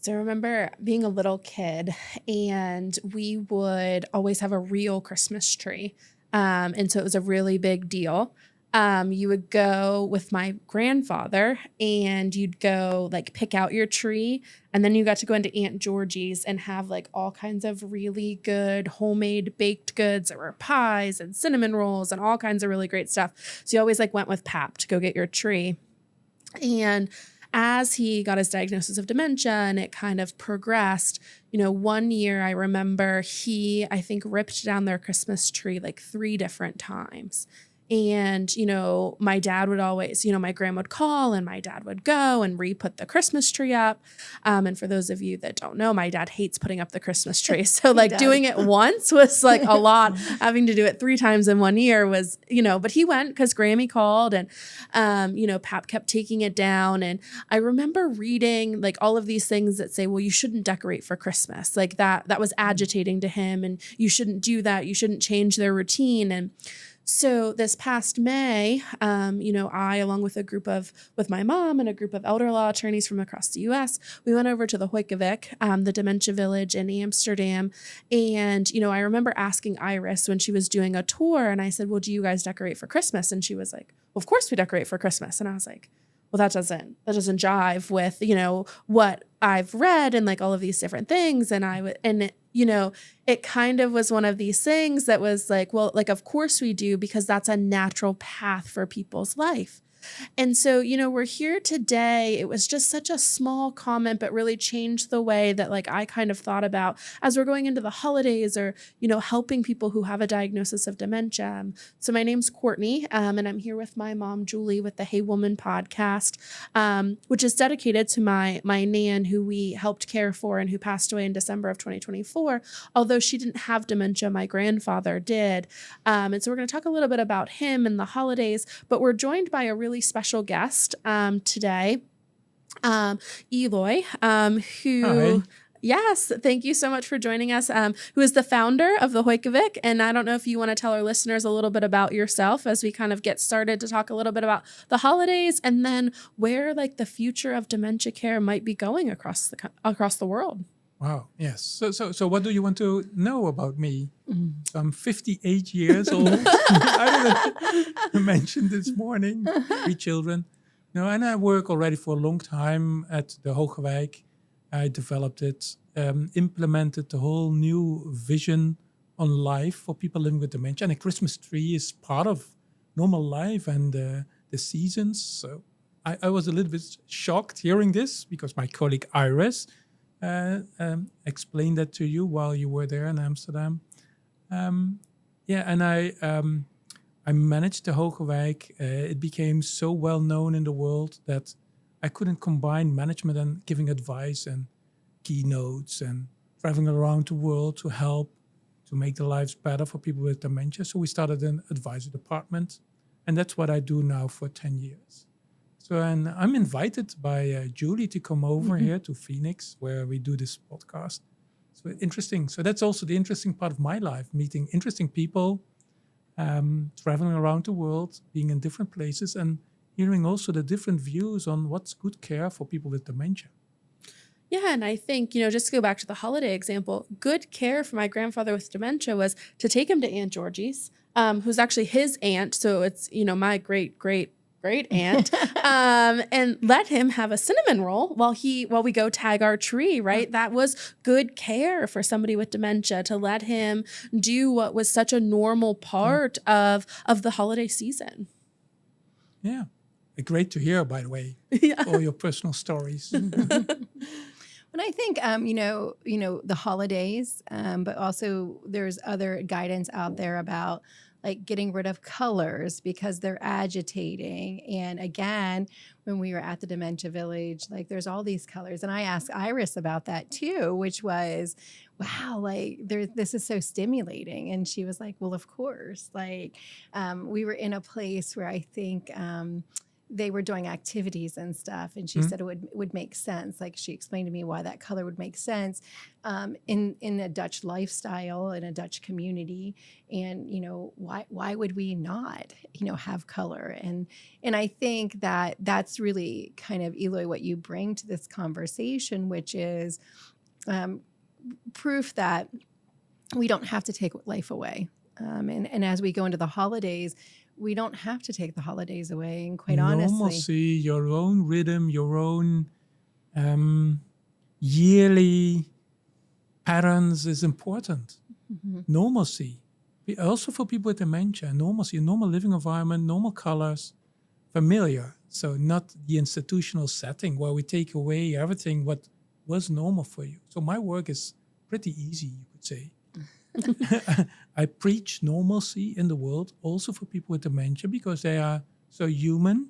So I remember being a little kid and we would always have a real Christmas tree. And so it was a really big deal. You would go with my grandfather and you'd go like pick out your tree. And then you got to go into Aunt Georgie's and have like all kinds of really good homemade baked goods. There were pies and cinnamon rolls and all kinds of really great stuff. So you always like went with Pap to go get your tree. And as he got his diagnosis of dementia and it kind of progressed, one year I remember he, I think, ripped down their Christmas tree like 3 different times. And, my dad would always, my grandma would call and my dad would go and re-put the Christmas tree up. And for those of you that don't know, my dad hates putting up the Christmas tree. So like doing it once was like a lot. Having to do it 3 times in 1 year was, but he went because Grammy called and, Pap kept taking it down. And I remember reading like all of these things that say, well, you shouldn't decorate for Christmas. Like that was agitating to him and you shouldn't do that. You shouldn't change their routine. And so this past May, I, along with with my mom and a group of elder law attorneys from across the U.S., we went over to the Hoykevik, the dementia village in Amsterdam. And, I remember asking Iris when she was doing a tour and I said, well, do you guys decorate for Christmas? And she was like, well, of course we decorate for Christmas. And I was like, well, that doesn't jive with, what I've read and like all of these different things. And it kind of was one of these things that was like, well, like, of course we do, because that's a natural path for people's life. And so, we're here today. It was just such a small comment, but really changed the way that like I kind of thought about as we're going into the holidays or, helping people who have a diagnosis of dementia. So my name's Cortney, and I'm here with my mom, Julie, with the Hey Woman podcast, which is dedicated to my nan who we helped care for and who passed away in December of 2024. Although she didn't have dementia, my grandfather did. And so we're going to talk a little bit about him and the holidays, but we're joined by a really special guest today, Eloy, who... Hi. Yes, thank you so much for joining us, who is the founder of the Hoykevik. And I don't know if you want to tell our listeners a little bit about yourself as we kind of get started to talk a little bit about the holidays and then where like the future of dementia care might be going across the world. Wow. Yes. So what do you want to know about me? So I'm 58 years old. I mentioned this morning, 3 children. And I work already for a long time at the Hoogewijk. I developed it, implemented the whole new vision on life for people living with dementia. And a Christmas tree is part of normal life and the seasons. So I was a little bit shocked hearing this because my colleague Iris explained that to you while you were there in Amsterdam. And I managed the Hoogewijk. It became so well known in the world that I couldn't combine management and giving advice and keynotes and traveling around the world to help to make the lives better for people with dementia. So we started an advisory department, and that's what I do now for 10 years. So, and I'm invited by Julie to come over here to Phoenix, where we do this podcast. So interesting. So that's also the interesting part of my life, meeting interesting people, traveling around the world, being in different places, and hearing also the different views on what's good care for people with dementia. Yeah, and I think, just to go back to the holiday example, good care for my grandfather with dementia was to take him to Aunt Georgie's, who's actually his aunt. So it's, my great aunt, and let him have a cinnamon roll while we go tag our tree, right? That was good care for somebody with dementia, to let him do what was such a normal part of the holiday season. Yeah. Great to hear, by the way, all your personal stories. And I think, the holidays, but also there's other guidance out there about like getting rid of colors because they're agitating. And again, when we were at the dementia village, like there's all these colors. And I asked Iris about that too, which was, wow, like this is so stimulating. And she was like, well, of course, like we were in a place where I think they were doing activities and stuff, and she said it would make sense. Like, she explained to me why that color would make sense in a Dutch lifestyle, in a Dutch community, and why would we not have color? And I think that that's really kind of, Eloy, what you bring to this conversation, which is proof that we don't have to take life away. And as we go into the holidays, we don't have to take the holidays away. And quite honestly, normalcy, your own rhythm, your own yearly patterns is important. Normalcy. Also for people with dementia, normalcy, a normal living environment, normal colors, familiar. So not the institutional setting where we take away everything what was normal for you. So my work is pretty easy, you could say. I preach normalcy in the world also for people with dementia because they are so human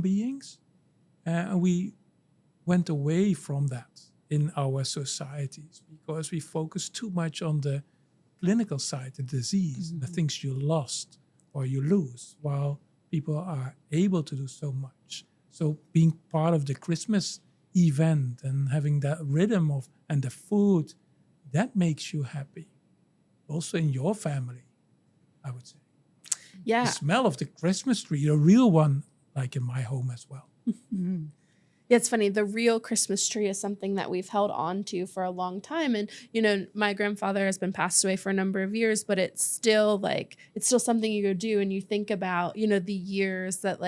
beings. And we went away from that in our societies because we focus too much on the clinical side, the disease, the things you lost or you lose, while people are able to do so much. So being part of the Christmas event and having that rhythm of and the food, that makes you happy. Also in your family, I would say. Yeah. The smell of the Christmas tree, a real one, like in my home as well. Yeah, it's funny. The real Christmas tree is something that we've held on to for a long time. And, my grandfather has been passed away for a number of years, but it's still something you go do. And you think about, the years that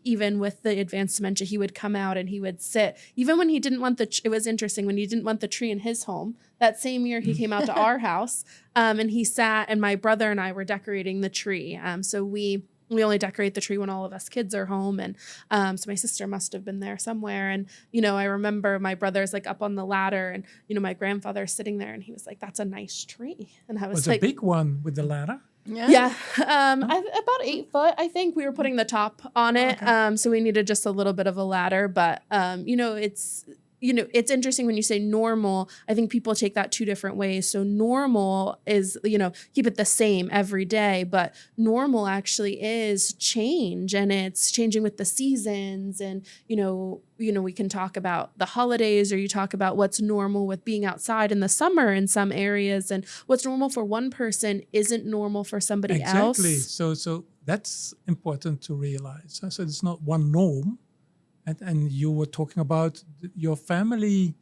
even with the advanced dementia, he would come out and he would sit, even when he didn't want it was interesting when he didn't want the tree in his home. That same year he came out to our house and he sat, and my brother and I were decorating the tree. So we only decorate the tree when all of us kids are home. And so my sister must have been there somewhere. And, I remember my brother's up on the ladder and, my grandfather's sitting there and he was like, "That's a nice tree." And I was a big one with the ladder. Yeah. About 8 foot, I think. We were putting the top on it. Okay. So we needed just a little bit of a ladder. But, it's interesting when you say normal. I think people take that two different ways. So normal is, keep it the same every day, but normal actually is change, and it's changing with the seasons. And, we can talk about the holidays, or you talk about what's normal with being outside in the summer in some areas, and what's normal for one person isn't normal for somebody else. Exactly. So that's important to realize. So it's not one norm. And you were talking about your family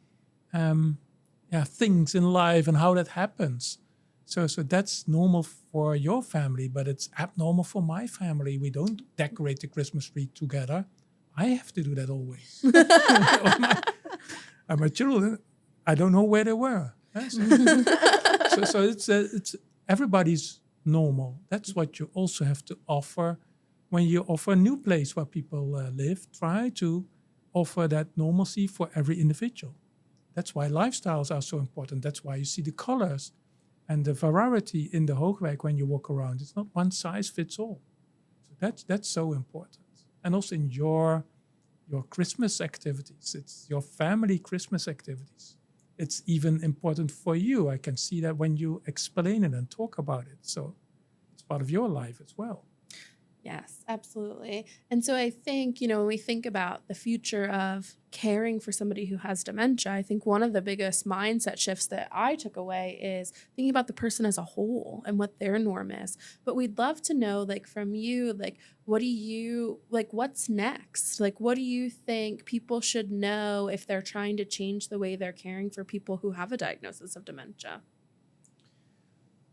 things in life and how that happens. So that's normal for your family, but it's abnormal for my family. We don't decorate the Christmas tree together. I have to do that always. My children, I don't know where they were. So it's everybody's normal. That's what you also have to offer. When you offer a new place where people live, try to offer that normalcy for every individual. That's why lifestyles are so important. That's why you see the colors and the variety in the Hoogwijk when you walk around. It's not one size fits all. So that's so important. And also in your Christmas activities, it's your family Christmas activities. It's even important for you. I can see that when you explain it and talk about it. So it's part of your life as well. Yes, absolutely. And so I think, when we think about the future of caring for somebody who has dementia, I think one of the biggest mindset shifts that I took away is thinking about the person as a whole and what their norm is. But we'd love to know, from you, what's next? What do you think people should know if they're trying to change the way they're caring for people who have a diagnosis of dementia?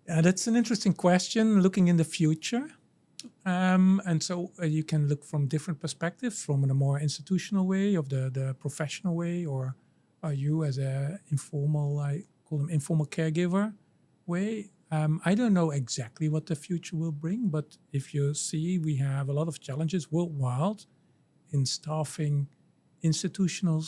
Yeah, that's an interesting question, looking in the future. And so you can look from different perspectives, from a more institutional way, of the professional way, or are you as a informal, I call them informal caregiver way. I don't know exactly what the future will bring, but if you see, we have a lot of challenges worldwide in staffing institutional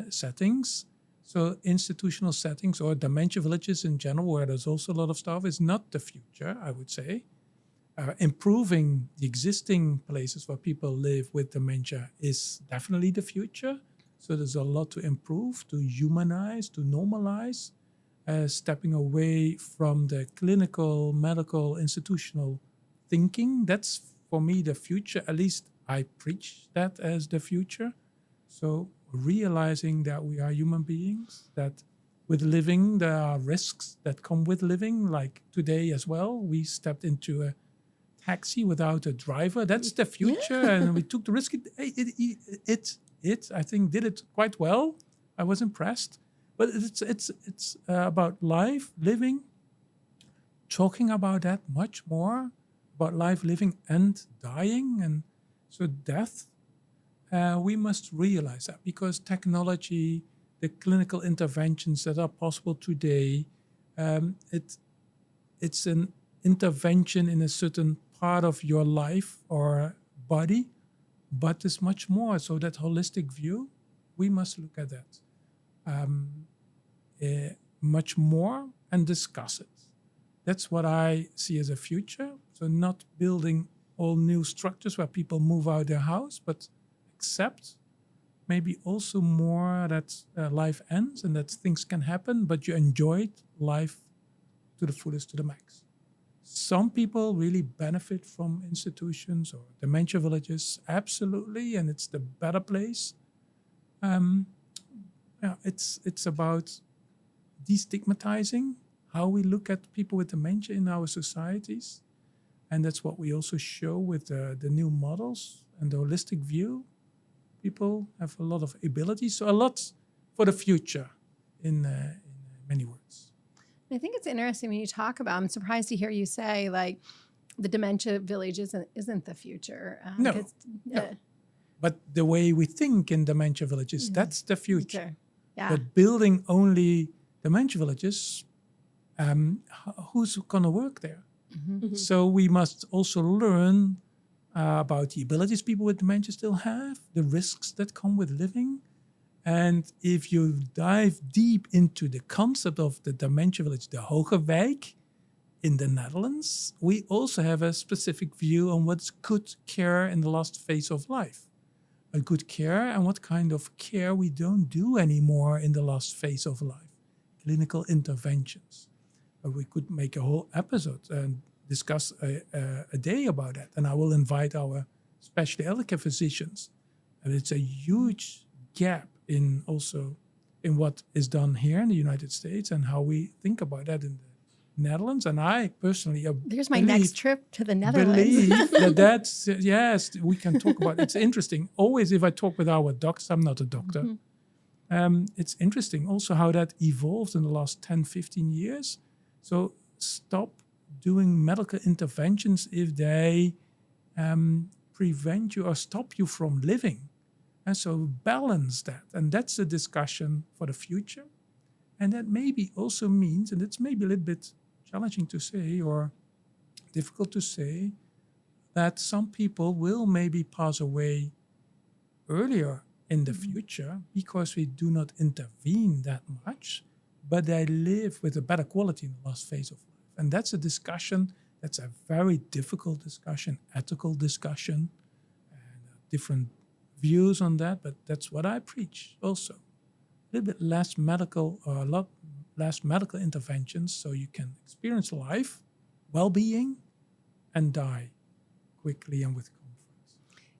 settings. So institutional settings or dementia villages in general, where there's also a lot of staff, is not the future, I would say. Improving the existing places where people live with dementia is definitely the future. So there's a lot to improve, to humanize, to normalize, stepping away from the clinical, medical, institutional thinking. That's, for me, the future, at least I preach that as the future. So realizing that we are human beings, that with living, there are risks that come with living, like today as well. We stepped into a taxi without a driver. That's the future. And we took the risk. It I think, did it quite well. I was impressed. But it's about life, living, talking about that much more, about life, living, and dying. And so death, we must realize that, because technology, the clinical interventions that are possible today, it's an intervention in a certain part of your life or body, but there's much more. So that holistic view, we must look at that much more and discuss it. That's what I see as a future. So not building all new structures where people move out their house, but accept maybe also more that life ends and that things can happen, but you enjoyed life to the fullest, to the max. Some people really benefit from institutions or dementia villages, absolutely, and it's the better place. It's about destigmatizing how we look at people with dementia in our societies. And that's what we also show with the new models and the holistic view. People have a lot of abilities, so a lot for the future in many words. I think it's interesting when you talk about, I'm surprised to hear you say, like, the dementia village isn't the future. No. But the way we think in dementia villages, that's the future. Yeah. But building only dementia villages, who's going to work there? Mm-hmm. So we must also learn about the abilities people with dementia still have, the risks that come with living. And if you dive deep into the concept of the dementia village, the Hogewijk in the Netherlands, we also have a specific view on what's good care in the last phase of life. A good care and what kind of care we don't do anymore in the last phase of life. Clinical interventions. We could make a whole episode and discuss a day about that. And I will invite our specialty eldercare physicians. And it's a huge gap in what is done here in the United States and how we think about that in the Netherlands. And I personally there's my next trip to the Netherlands. Believe that's yes, we can talk about it. It's interesting. Always if I talk with our doctors, I'm not a doctor. Mm-hmm. It's interesting also how that evolved in the last 10, 15 years. So stop doing medical interventions if they prevent you or stop you from living. And so balance that. And that's a discussion for the future. And that maybe also means, and it's maybe a little bit challenging to say or difficult to say, that some people will maybe pass away earlier in the future because we do not intervene that much, but they live with a better quality in the last phase of life. And that's a discussion, that's a very difficult discussion, ethical discussion, and different views on that, but that's what I preach also. A little bit less medical, or a lot less medical interventions, so you can experience life, well-being, and die quickly and with comfort.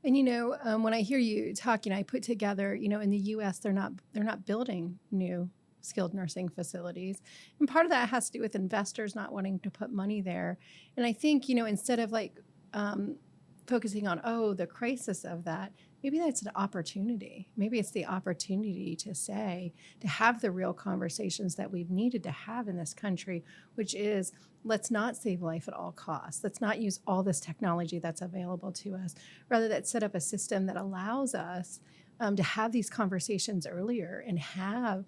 And when I hear you talking, I put together, in the U.S. they're not building new skilled nursing facilities, and part of that has to do with investors not wanting to put money there. And I think instead of focusing on the crisis of that, maybe that's an opportunity. Maybe it's the opportunity to have the real conversations that we've needed to have in this country, which is, let's not save life at all costs. Let's not use all this technology that's available to us. Rather, let's set up a system that allows us to have these conversations earlier and have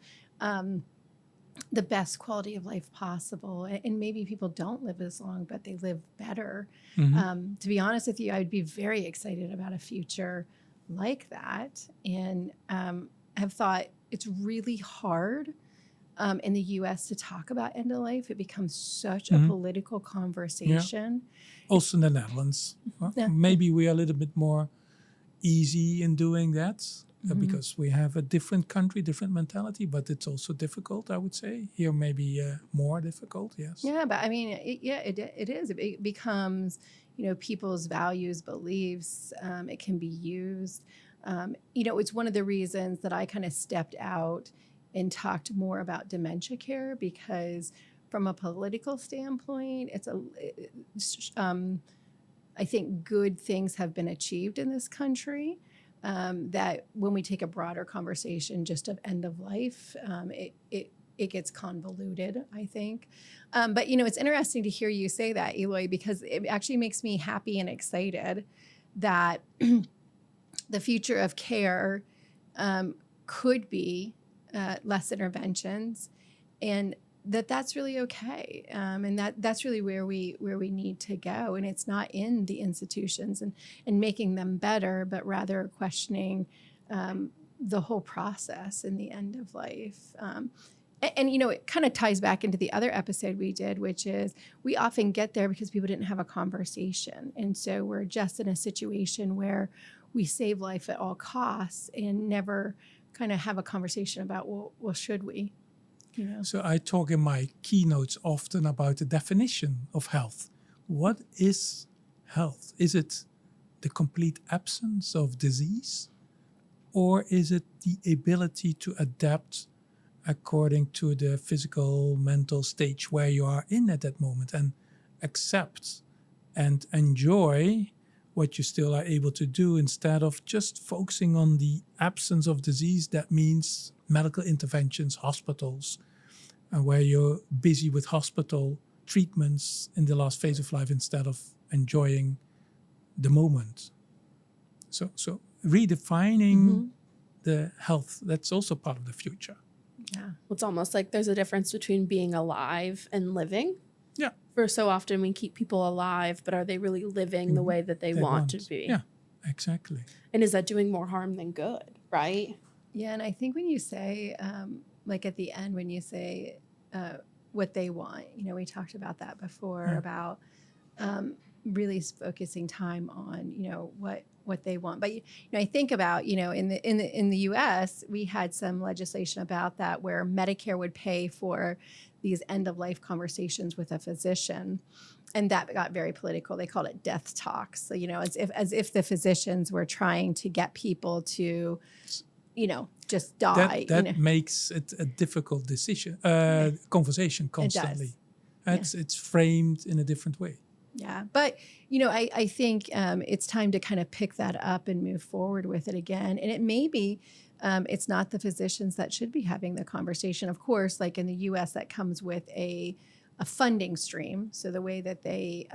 the best quality of life possible. And maybe people don't live as long, but they live better. Mm-hmm. To be honest with you, I would be very excited about a future like that, and have thought it's really hard in the U.S. to talk about end of life. It becomes such a political conversation. Yeah. Also in the Netherlands. Maybe we are a little bit more easy in doing that. because we have a different country, different mentality, but it's also difficult, I would say. Here, maybe more difficult, yes. Yeah, but I mean, it is. It becomes, people's values, beliefs. It can be used. It's one of the reasons that I kind of stepped out and talked more about dementia care, because from a political standpoint, I think good things have been achieved in this country. That when we take a broader conversation just of end of life, it gets convoluted, I think. But, it's interesting to hear you say that, Eloy, because it actually makes me happy and excited that the future of care could be less interventions, and that's really okay. And that's really where we need to go. And it's not in the institutions and making them better, but rather questioning the whole process in the end of life. And it kind of ties back into the other episode we did, which is we often get there because people didn't have a conversation. And so we're just in a situation where we save life at all costs and never kind of have a conversation about, well, should we? So I talk in my keynotes often about the definition of health. What is health? Is it the complete absence of disease? Or is it the ability to adapt according to the physical, mental stage where you are in at that moment, and accept and enjoy what you still are able to do, instead of just focusing on the absence of disease? That means medical interventions, hospitals, and where you're busy with hospital treatments in the last phase of life instead of enjoying the moment. So redefining the health, that's also part of the future. Yeah. It's almost like there's a difference between being alive and living. Yeah. For so often we keep people alive, but are they really living the way that they want to be? Yeah, exactly. And is that doing more harm than good, right? Yeah, and I think when you say, like at the end, when you say what they want, we talked about that before, about really focusing time on, what they want. But I think about, in the U.S., we had some legislation about that where Medicare would pay for these end of life conversations with a physician, and that got very political. They called it death talks. So as if the physicians were trying to get people to, just die. That makes it a difficult decision, conversation constantly. It's framed in a different way. Yeah. But, I think it's time to kind of pick that up and move forward with it again. And it may be, it's not the physicians that should be having the conversation. Of course, like in the U.S., that comes with a funding stream. So the way that they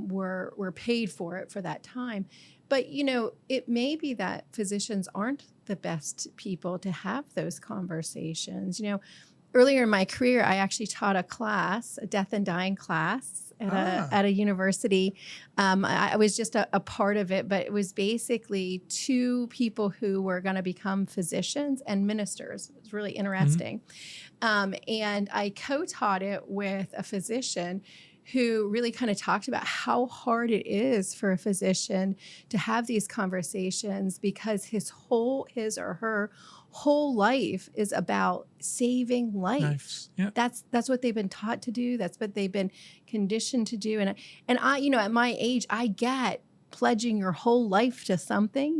were paid for it for that time. But, it may be that physicians aren't the best people to have those conversations. Earlier in my career, I actually taught a class, a death and dying class at a university. I was just a part of it, but it was basically two people who were going to become physicians and ministers. It was really interesting. And I co-taught it with a physician who really kind of talked about how hard it is for a physician to have these conversations, because his or her whole life is about saving life. Yeah. That's what they've been taught to do. That's what they've been conditioned to do. And I, at my age, I get pledging your whole life to something,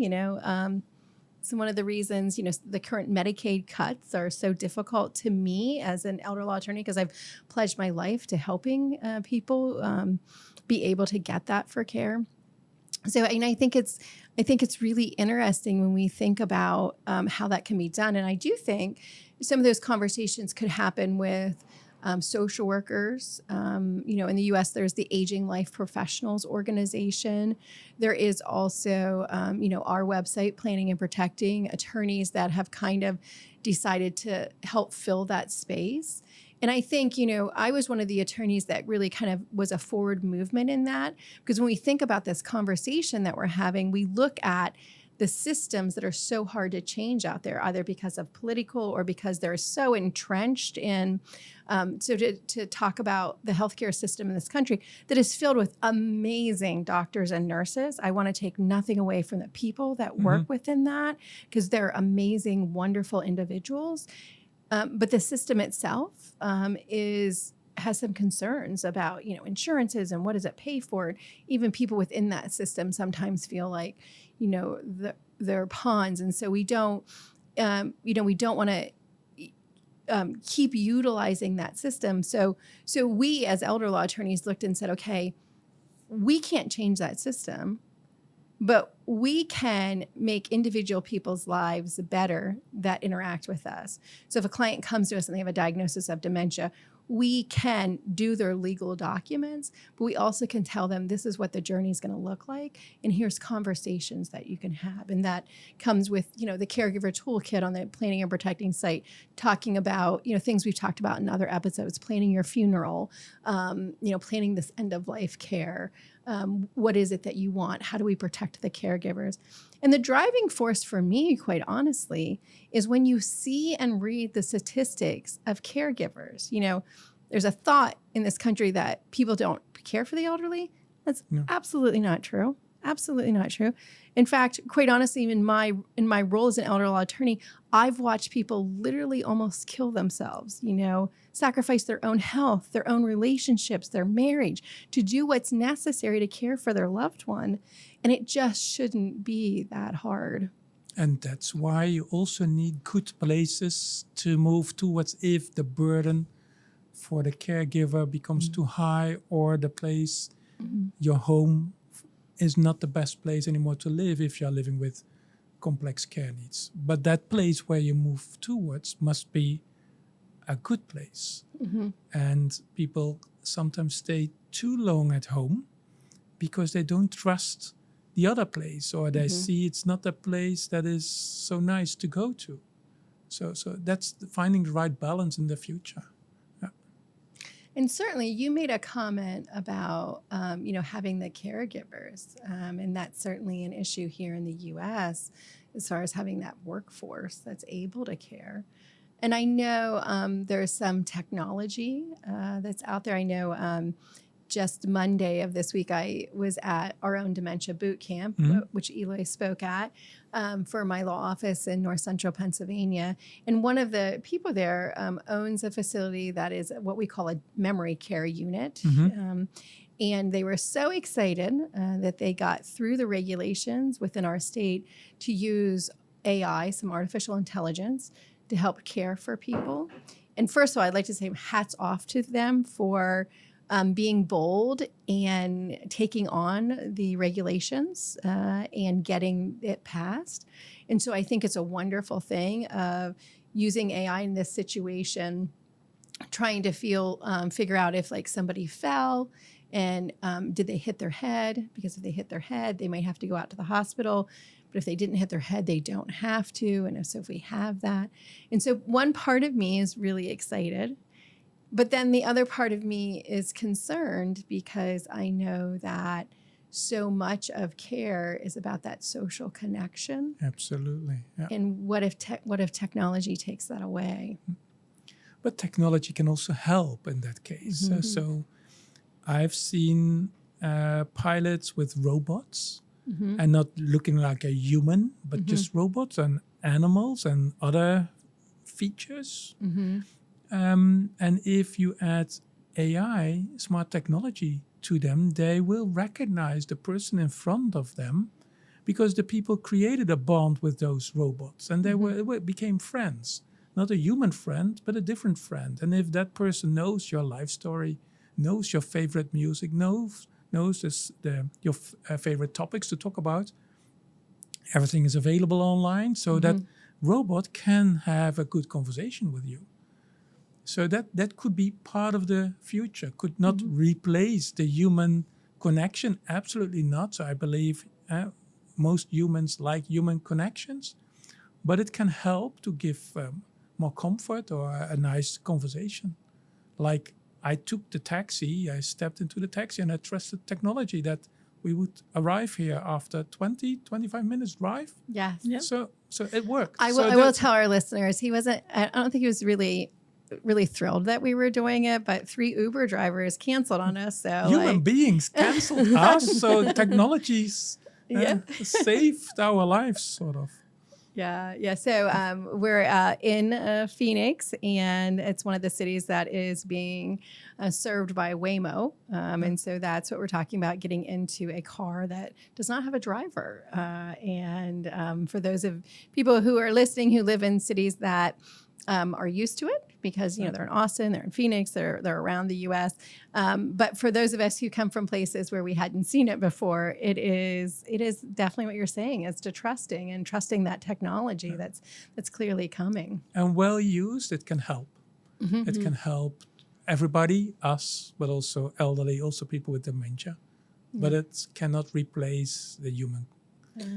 So one of the reasons, the current Medicaid cuts are so difficult to me as an elder law attorney, because I've pledged my life to helping people be able to get that for care. So, and I think it's really interesting when we think about how that can be done. And I do think some of those conversations could happen with social workers. In the U.S., there's the Aging Life Professionals Organization. There is also, our website, Planning and Protecting, attorneys that have kind of decided to help fill that space. And I think, I was one of the attorneys that really kind of was a forward movement in that, because when we think about this conversation that we're having, we look at the systems that are so hard to change out there, either because of political or because they're so entrenched in. So to talk about the healthcare system in this country that is filled with amazing doctors and nurses, I want to take nothing away from the people that work within that, because they're amazing, wonderful individuals. But the system itself has some concerns about, insurances and what does it pay for. Even people within that system sometimes feel like, they're pawns, and so we don't want to keep utilizing that system. So we as elder law attorneys looked and said, okay, we can't change that system, but we can make individual people's lives better that interact with us. So if a client comes to us and they have a diagnosis of dementia, we can do their legal documents, but we also can tell them this is what the journey is going to look like, and here's conversations that you can have. And that comes with, the caregiver toolkit on the Planning and Protecting site, talking about, things we've talked about in other episodes, planning your funeral, planning this end of life care. What is it that you want? How do we protect the caregivers? And the driving force for me, quite honestly, is when you see and read the statistics of caregivers. There's a thought in this country that people don't care for the elderly. That's absolutely not true. Absolutely not true. In fact, quite honestly, in my role as an elder law attorney, I've watched people literally almost kill themselves, sacrifice their own health, their own relationships, their marriage to do what's necessary to care for their loved one. And it just shouldn't be that hard. And that's why you also need good places to move towards if the burden for the caregiver becomes too high, or the place, your home, is not the best place anymore to live if you're living with complex care needs. But that place where you move towards must be a good place. And people sometimes stay too long at home because they don't trust the other place, or they see it's not a place that is so nice to go to. So that's finding the right balance in the future. And certainly you made a comment about, having the caregivers. And that's certainly an issue here in the U.S. as far as having that workforce that's able to care. And I know there's some technology that's out there. I know just Monday of this week, I was at our own dementia boot camp, which Eloy spoke at for my law office in North Central Pennsylvania. And one of the people there owns a facility that is what we call a memory care unit. And they were so excited that they got through the regulations within our state to use AI, some artificial intelligence, to help care for people. And first of all, I'd like to say hats off to them for being bold and taking on the regulations and getting it passed. And so I think it's a wonderful thing of using AI in this situation, trying to figure out if somebody fell and did they hit their head? Because if they hit their head, they might have to go out to the hospital. But if they didn't hit their head, they don't have to. And if we have that. And so one part of me is really excited. But then the other part of me is concerned because I know that so much of care is about that social connection. Absolutely. Yeah. And what if technology takes that away? But technology can also help in that case. So I've seen pilots with robots and not looking like a human, but just robots and animals and other features. And if you add AI, smart technology, to them, they will recognize the person in front of them because the people created a bond with those robots and they became friends. Not a human friend, but a different friend. And if that person knows your life story, knows your favorite music, knows your favorite topics to talk about, everything is available online, so that robot can have a good conversation with you. So that could be part of the future, could not replace the human connection, absolutely not. So I believe most humans like human connections, but it can help to give more comfort or a nice conversation. Like I took the taxi, I stepped into the taxi and I trusted technology that we would arrive here after 20, 25 minutes drive. Yes. Yep. So it worked. I will tell our listeners, I don't think he was really thrilled that we were doing it, but 3 Uber drivers canceled on us. So Human beings canceled us, so technologies saved our lives, sort of. Yeah. So we're in Phoenix, and it's one of the cities that is being served by Waymo. And so that's what we're talking about, getting into a car that does not have a driver. And for those of people who are listening who live in cities that are used to it, because they're in Austin, they're in Phoenix, they're around the U.S. But for those of us who come from places where we hadn't seen it before, it is definitely what you're saying, is to trusting that technology that's clearly coming. And well used, it can help. Mm-hmm. It can help everybody, us, but also elderly, also people with dementia. But it cannot replace the human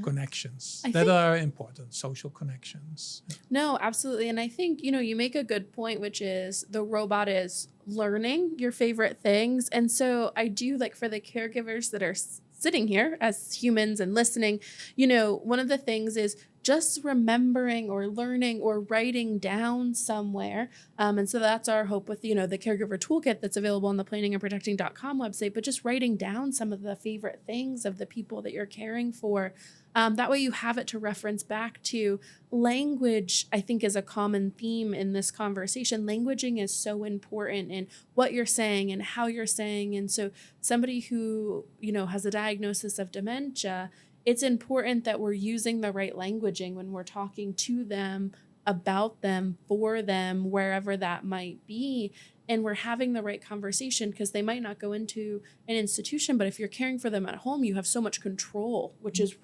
connections that are important, social connections. No, absolutely. And I think, you make a good point, which is the robot is learning your favorite things. And so I do, like, for the caregivers that are sitting here as humans and listening, one of the things is just remembering or learning or writing down somewhere. And so that's our hope with, the caregiver toolkit that's available on the planningandprotecting.com website, but just writing down some of the favorite things of the people that you're caring for. That way you have it to reference back to. Language, I think, is a common theme in this conversation. Languaging is so important in what you're saying and how you're saying. And so somebody who, has a diagnosis of dementia, it's important that we're using the right languaging when we're talking to them, about them, for them, wherever that might be. And we're having the right conversation, because they might not go into an institution, but if you're caring for them at home, you have so much control, which is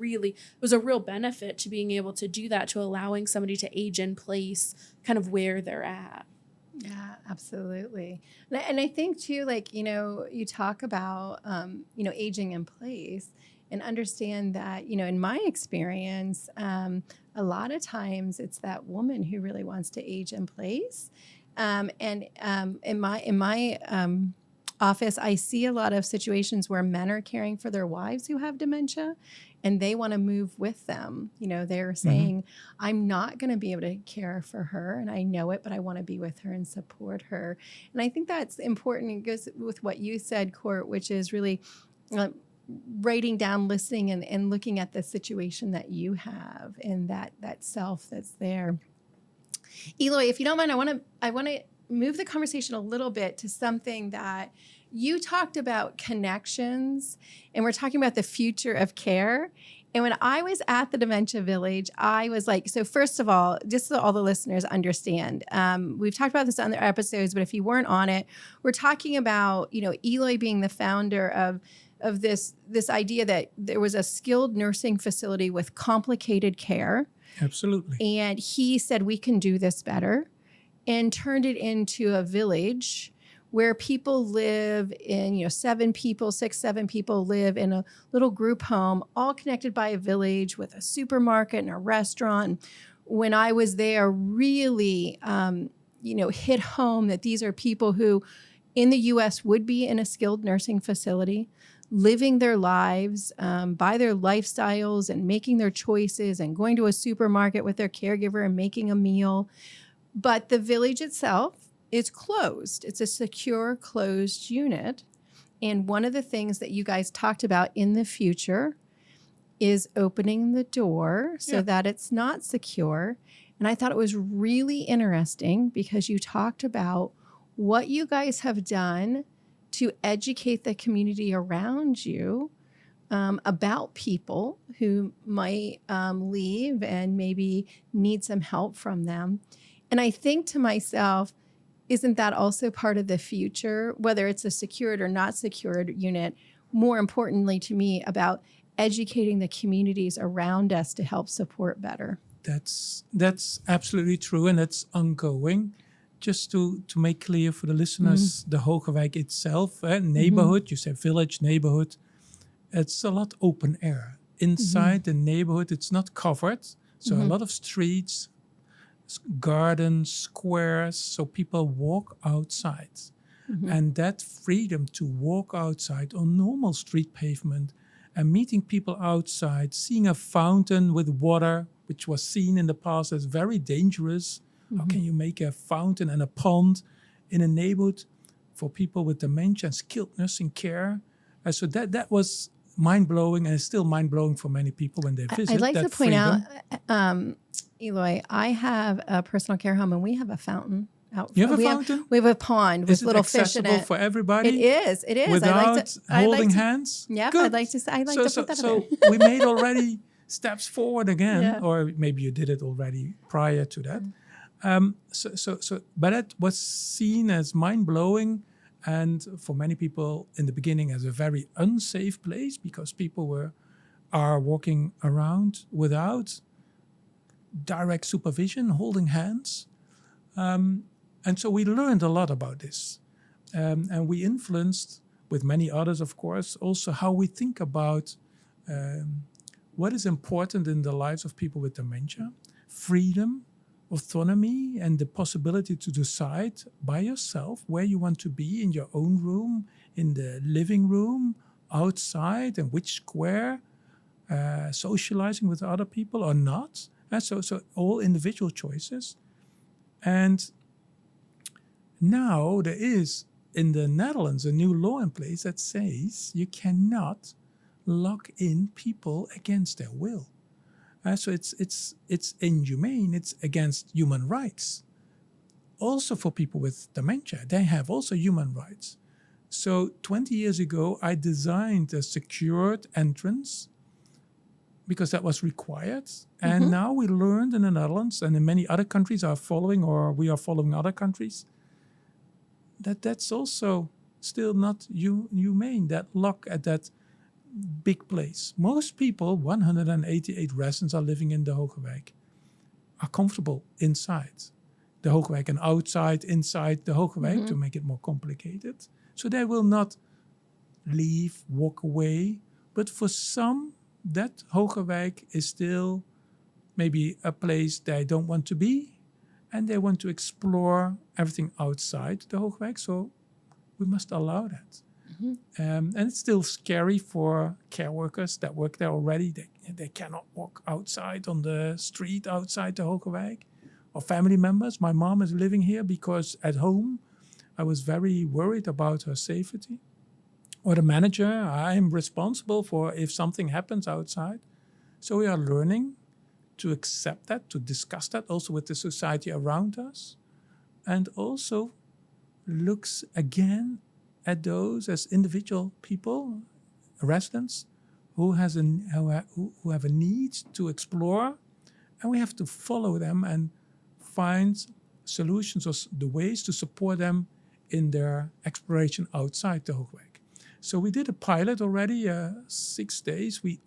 was a real benefit to being able to do that, to allowing somebody to age in place kind of where they're at. Yeah, absolutely. And I think too, like, you talk about, aging in place, and understand that, in my experience, a lot of times it's that woman who really wants to age in place. And in my office, I see a lot of situations where men are caring for their wives who have dementia, and they want to move with them. They're saying, I'm not going to be able to care for her, and I know it, but I want to be with her and support her. And I think that's important. It goes with what you said, Court, which is really writing down, listening, and looking at the situation that you have and that self that's there. Eloy, if you don't mind, I want to move the conversation a little bit to something that you talked about, connections, and we're talking about the future of care. And when I was at the Dementia Village, I was like, so first of all, just so all the listeners understand, we've talked about this on other episodes, but if you weren't on it, we're talking about, Eloy being the founder of this idea that there was a skilled nursing facility with complicated care. Absolutely. And he said, we can do this better, and turned it into a village where people live in, 7 people live in a little group home, all connected by a village with a supermarket and a restaurant. When I was there, really, hit home that these are people who in the U.S. would be in a skilled nursing facility, living their lives by their lifestyles and making their choices and going to a supermarket with their caregiver and making a meal. But the village itself is closed. It's a secure, closed unit. And one of the things that you guys talked about in the future is opening the door so that it's not secure. And I thought it was really interesting because you talked about what you guys have done to educate the community around you about people who might leave and maybe need some help from them. And I think to myself, isn't that also part of the future, whether it's a secured or not secured unit, more importantly to me, about educating the communities around us to help support better? That's absolutely true, and that's ongoing. Just to make clear for the listeners, the Hogewijk itself, neighborhood, you say village, neighborhood, it's a lot open air. Inside the neighborhood, it's not covered. So a lot of streets, gardens, squares, so people walk outside. And that freedom to walk outside on normal street pavement and meeting people outside, seeing a fountain with water, which was seen in the past as very dangerous. How can you make a fountain and a pond in a neighborhood for people with dementia and skilled nursing care? So that was mind-blowing, and it's still mind-blowing for many people when they visit. I'd like that to point freedom. out, Eloy, I have a personal care home, and we have a fountain out. You have a we fountain? We have a pond with Is it little fish in accessible it. for everybody? It is. It is. Without holding to, hands? Yeah, Good. I'd like to put that So in there. we made already steps forward again, Yeah. or maybe you did it already prior to that. But that was seen as mind-blowing, and for many people in the beginning as a very unsafe place, because people are walking around without direct supervision, holding hands. And so we learned a lot about this. And we influenced, with many others, of course, also how we think about what is important in the lives of people with dementia: freedom, autonomy, and the possibility to decide by yourself where you want to be in your own room, in the living room, outside, and which square, socializing with other people or not. So all individual choices. And now there is in the Netherlands a new law in place that says you cannot lock in people against their will. So it's inhumane. It's against human rights. Also for people with dementia, they have also human rights. So 20 years ago, I designed a secured entrance because that was required. And now we learned in the Netherlands, and in many other countries are following, or we are following other countries, that's also still not humane, that lock at that big place. Most people, 188 residents are living in the Hogewijk, are comfortable inside the Hogewijk and outside, inside the Hogewijk, to make it more complicated. So they will not leave, walk away. But for some, that Hogewijk is still maybe a place they don't want to be, and they want to explore everything outside the Hogewijk. So we must allow that. And it's still scary for care workers that work there already. They cannot walk outside on the street outside the Hogewijk. Or family members. My mom is living here because at home I was very worried about her safety. Or the manager, I'm responsible for if something happens outside. So we are learning to accept that, to discuss that also with the society around us. And also looks again at those as individual people, residents, who have a need to explore, and we have to follow them and find solutions or the ways to support them in their exploration outside the Hogewijk. So we did a pilot already, 6 days. We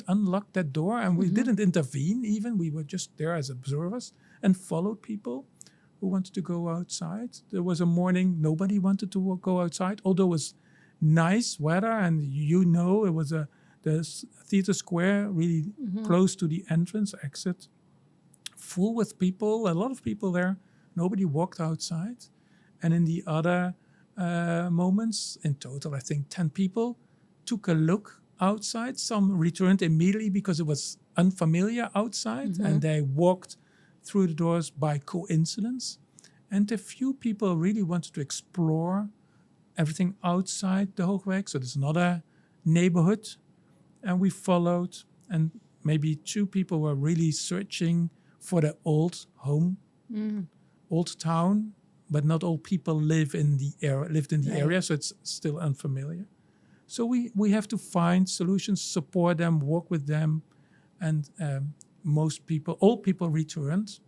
unlocked that door, and we didn't intervene even. We were just there as observers and followed people who wanted to go outside. There was a morning nobody wanted to go outside, although it was nice weather, and it was the theater square really close to the entrance exit, full with people, a lot of people there. Nobody walked outside. And in the other moments, in total, I think 10 people took a look outside. Some returned immediately because it was unfamiliar outside, and they walked through the doors by coincidence. And a few people really wanted to explore everything outside the Hogewijk. So there's another neighborhood, and we followed. And maybe 2 people were really searching for the old home, old town, but not all people lived in the area, so it's still unfamiliar. So we have to find solutions, support them, work with them, and all people returned,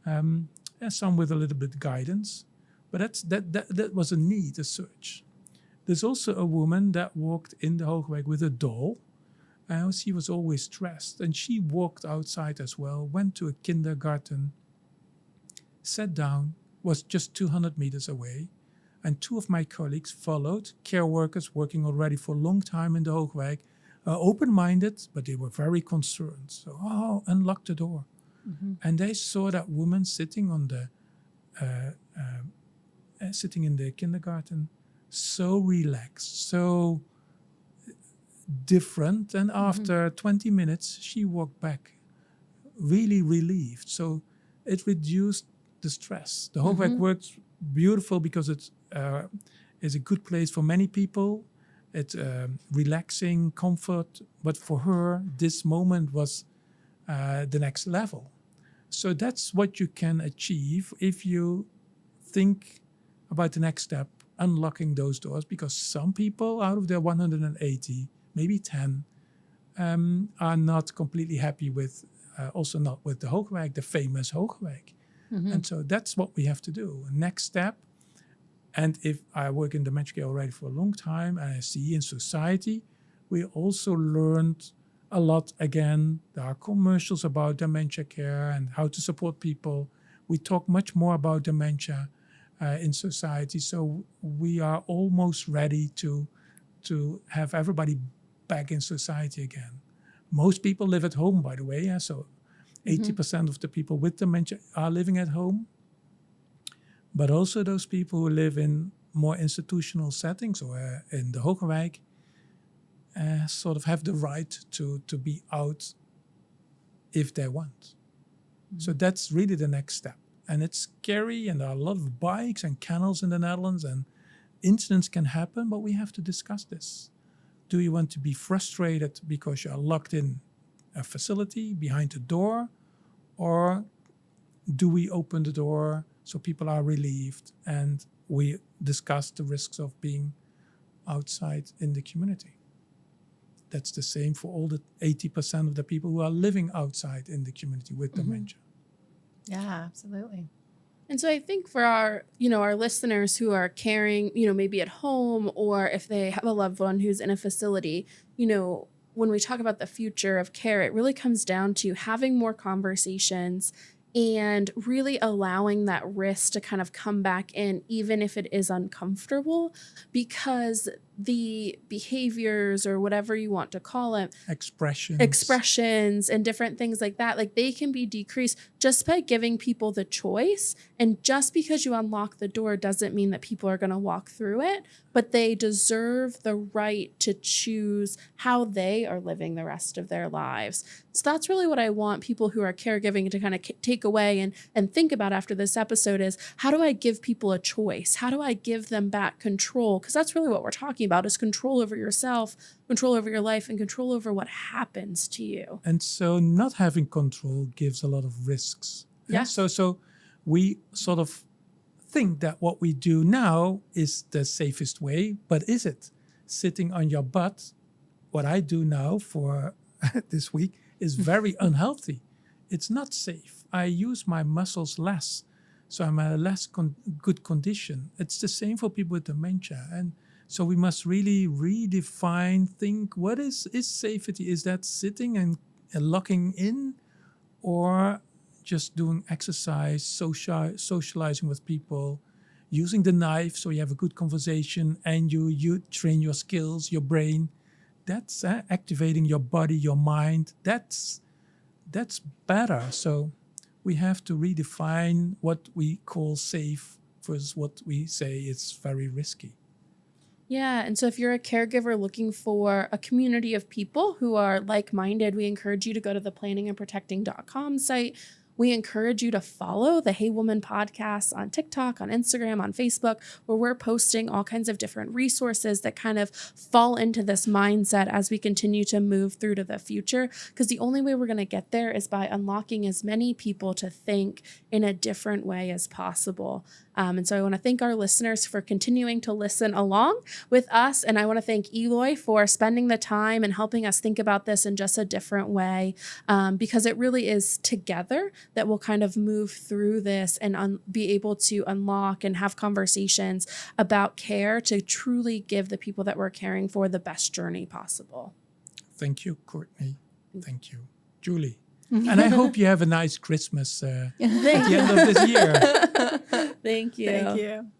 and some with a little bit guidance, but that was a need, a search. There's also a woman that walked in the Hogewijk with a doll. She was always stressed, and she walked outside as well, went to a kindergarten, sat down, was just 200 meters away, and 2 of my colleagues followed, care workers working already for a long time in the Hogewijk, open-minded, but they were very concerned. So, unlock the door. And they saw that woman sitting on sitting in the kindergarten, so relaxed, so different. And after 20 minutes, she walked back really relieved. So it reduced the stress. The Hoogweg works beautiful because it is a good place for many people. It's relaxing, comfort. But for her, this moment was the next level. So that's what you can achieve if you think about the next step, unlocking those doors, because some people out of their 180, maybe 10, are not completely happy with, also not with the Hoogweg, the famous Hoogweg. And so that's what we have to do. Next step. And if I work in dementia care already for a long time, and I see in society, we also learned a lot again. There are commercials about dementia care and how to support people. We talk much more about dementia in society. So we are almost ready to have everybody back in society again. Most people live at home, by the way. Yeah? So 80% of the people with dementia are living at home. But also those people who live in more institutional settings or in the Hoogweg sort of have the right to be out if they want. So that's really the next step. And it's scary, and there are a lot of bikes and kennels in the Netherlands, and incidents can happen, but we have to discuss this. Do you want to be frustrated because you are locked in a facility behind the door, or do we open the door so people are relieved and we discuss the risks of being outside in the community? That's the same for all the 80% of the people who are living outside in the community with dementia. Yeah, absolutely. And so I think for our, our listeners who are caring, maybe at home, or if they have a loved one who's in a facility, when we talk about the future of care, it really comes down to having more conversations and really allowing that risk to kind of come back in, even if it is uncomfortable, because the behaviors, or whatever you want to call it, expressions and different things like that, like they can be decreased just by giving people the choice. And just because you unlock the door doesn't mean that people are going to walk through it, but they deserve the right to choose how they are living the rest of their lives. So that's really what I want people who are caregiving to kind of take away and think about after this episode is, how do I give people a choice? How do I give them back control? Because that's really what we're talking about, is control over yourself, control over your life, and control over what happens to you. And so not having control gives a lot of risks. Yeah. So we sort of think that what we do now is the safest way, but is it? Sitting on your butt, what I do now for this week, is very unhealthy. It's not safe. I use my muscles less, so I'm in a less good condition. It's the same for people with dementia. And so we must really redefine, think, what is safety? Is that sitting and locking in, or just doing exercise, socializing with people, using the knife so you have a good conversation and you train your skills, your brain. That's activating your body, your mind. That's better. So we have to redefine what we call safe versus what we say is very risky. Yeah. And so if you're a caregiver looking for a community of people who are like-minded, we encourage you to go to the planningandprotecting.com site. We encourage you to follow the Hey Woman podcast on TikTok, on Instagram, on Facebook, where we're posting all kinds of different resources that kind of fall into this mindset as we continue to move through to the future. Because the only way we're going to get there is by unlocking as many people to think in a different way as possible. And so I want to thank our listeners for continuing to listen along with us. And I want to thank Eloy for spending the time and helping us think about this in just a different way, because it really is together that we'll kind of move through this and be able to unlock and have conversations about care to truly give the people that we're caring for the best journey possible. Thank you, Courtney. Thank you, Julie. And I hope you have a nice Christmas at the end of this year. Thank you. Thank you.